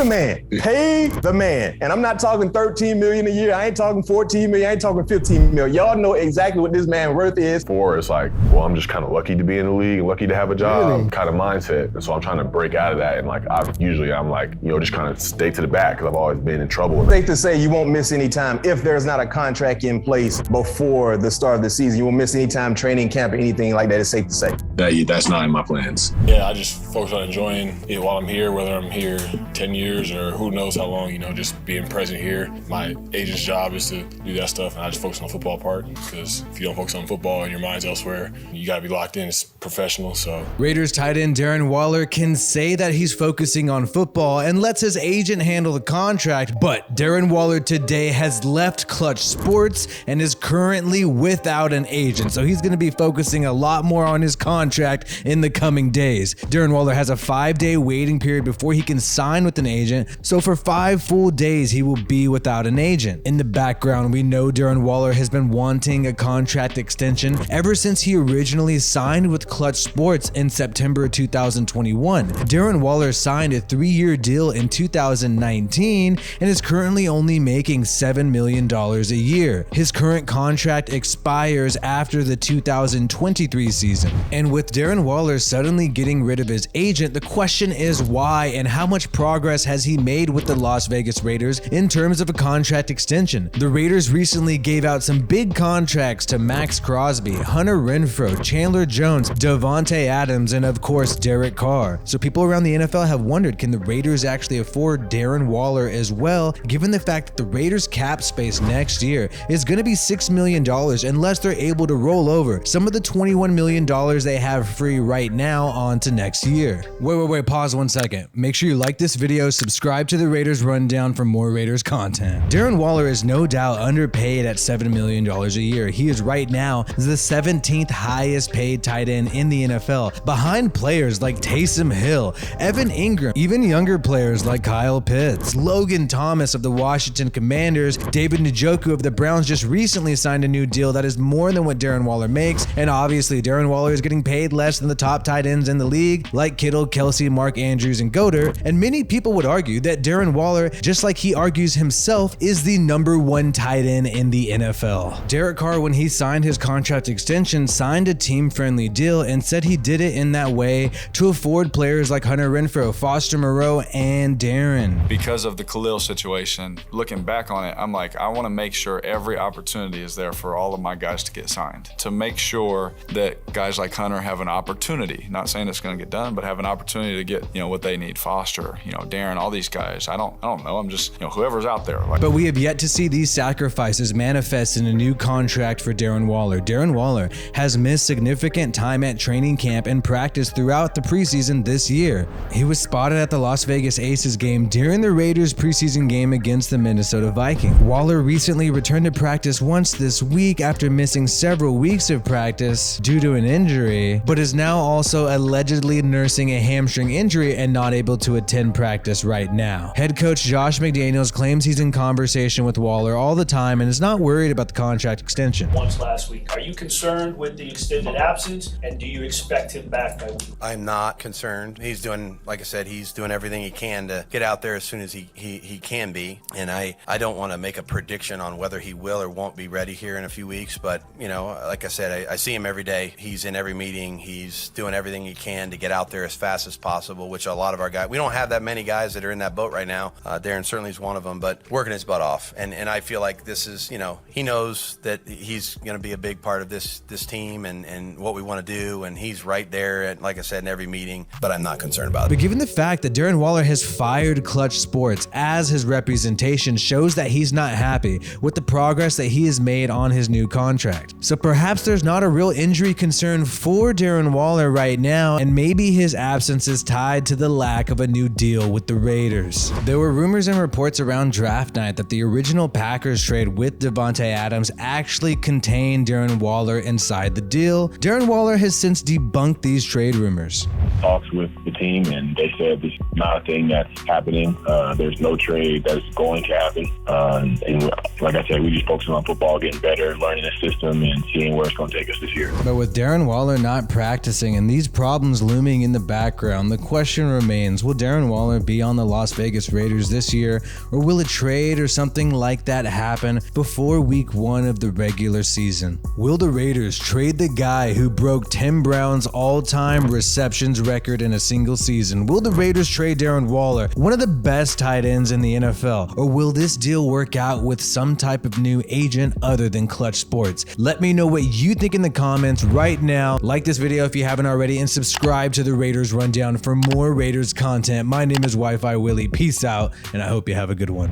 the man. Pay the man. And I'm not talking 13 million a year. I ain't talking 14 million. I ain't talking 15 million. Y'all know exactly what this man's worth is. Or it's like, well, I'm just kind of lucky to be in the league, lucky to have a job kind of mindset. And so I'm trying to break out of that. And like, I'm like, just kind of stay to the back because I've always been in trouble. Safe to say you won't miss any time if there's not a contract in place before the start of the season. You won't miss any time training camp or anything like that. It's safe to say. That's not in my plans. Yeah, I just focus on enjoying it while I'm here, whether I'm here 10 years or who knows how long, just being present here. My agent's job is to do that stuff, and I just focus on the football part, because if you don't focus on football and your mind's elsewhere, you gotta be locked in. It's professional, so. Raiders tight end Darren Waller can say that he's focusing on football and lets his agent handle the contract, but Darren Waller today has left KlutchSports and is currently without an agent, so he's gonna be focusing a lot more on his contract in the coming days. Darren Waller has a 5-day waiting period before he can sign with an agent, so for 5 full days he will be without an agent. In the background, we know Darren Waller has been wanting a contract extension ever since he originally signed with KlutchSports in September 2021. Darren Waller signed a 3-year deal in 2019 and is currently only making $7 million a year. His current contract expires after the 2023 season. And with Darren Waller suddenly getting rid of his agent, the question is why and how much progress has he made with the Las Vegas Raiders in terms of a contract extension. The Raiders recently gave out some big contracts to Max Crosby, Hunter Renfrow, Chandler Jones, Davante Adams, and of course Derek Carr. So people around the NFL have wondered, can the Raiders actually afford Darren Waller as well, given the fact that the Raiders cap space next year is going to be $6 million unless they're able to roll over some of the $21 million they have free right now onto next year. Wait, pause 1 second. Make sure you like this video, subscribe to the Raiders Rundown for more Raiders content. Darren Waller is no doubt underpaid at $7 million a year. He is right now the 17th highest paid tight end in the NFL, behind players like Taysom Hill, Evan Ingram, even younger players like Kyle Pitts, Logan Thomas of the Washington Commanders, David Njoku of the Browns just recently signed a new deal that is more than what Darren Waller makes, and obviously Darren Waller is getting paid less than the top tight ends in the league like Kittle, Kelsey, Mark Andrews, and Goddard, and many people would argue that Darren Waller, just like he argues himself, is the #1 tight end in the NFL. Derek Carr, when he signed his contract extension, signed a team-friendly deal and said he did it in that way to afford players like Hunter Renfrow, Foster Moreau, and Darren. Because of the Khalil situation, looking back on it, I'm like, I want to make sure every opportunity is there for all of my guys to get signed, to make sure that guys like Hunter have an opportunity, not saying it's going to get done, but have an opportunity to get, what they need. Foster, Darren, all these guys. I don't know. I'm just, whoever's out there. But we have yet to see these sacrifices manifest in a new contract for Darren Waller. Darren Waller has missed significant time at training camp and practice throughout the preseason this year. He was spotted at the Las Vegas Aces game during the Raiders preseason game against the Minnesota Vikings. Waller recently returned to practice once this week after missing several weeks of practice due to an injury, but is now also allegedly nursing a hamstring injury and not able to attend practice right now. Head coach Josh McDaniels claims he's in conversation with Waller all the time and is not worried about the contract extension. Once last week, are you concerned with the extended absence, and do you expect him back by week? I'm not concerned. He's doing, like I said, he's doing everything he can to get out there as soon as he can be, and I don't want to make a prediction on whether he will or won't be ready here in a few weeks, but like I said, I see him every day. He's in every meeting. He's doing everything he can to get out there as fast as possible, which a lot of our guys, we don't have that many guys that are in that boat right now. Darren certainly is one of them, but working his butt off, and I feel like this is, he knows that he's going to be a big part of this team and what we want to do, and he's right there, at, like I said, in every meeting, but I'm not concerned about it. But given the fact that Darren Waller has fired KlutchSports as his representation shows that he's not happy with the progress that he has made on his new contract. So perhaps there's not a real injury concern for Darren Waller right now, and maybe his absence is tied to the lack of a new deal with the Raiders. There were rumors and reports around draft night that the original Packers trade with Davante Adams actually contained Darren Waller inside the deal. Darren Waller has since debunked these trade rumors. Talks with the team, and they said this is not a thing that's happening. There's no trade that's going to happen. And like I said, we just focus on football, getting better, learning the system, and seeing where it's going to take us this year. But with Darren Waller not practicing and these problems looming in the background, the question remains, will Darren Waller be on the Las Vegas Raiders this year, or will a trade or something like that happen before week 1 of the regular season? Will the Raiders trade the guy who broke Tim Brown's all-time receptions record in a single season? Will the Raiders trade Darren Waller, one of the best tight ends in the NFL? Or will this deal work out with some type of new agent other than Clutch Sports? Let me know what you think in the comments right now. Like this video if you haven't already, and subscribe to the Raiders Rundown for more Raiders content. My name is WiFiWillie. Peace out, and I hope you have a good one.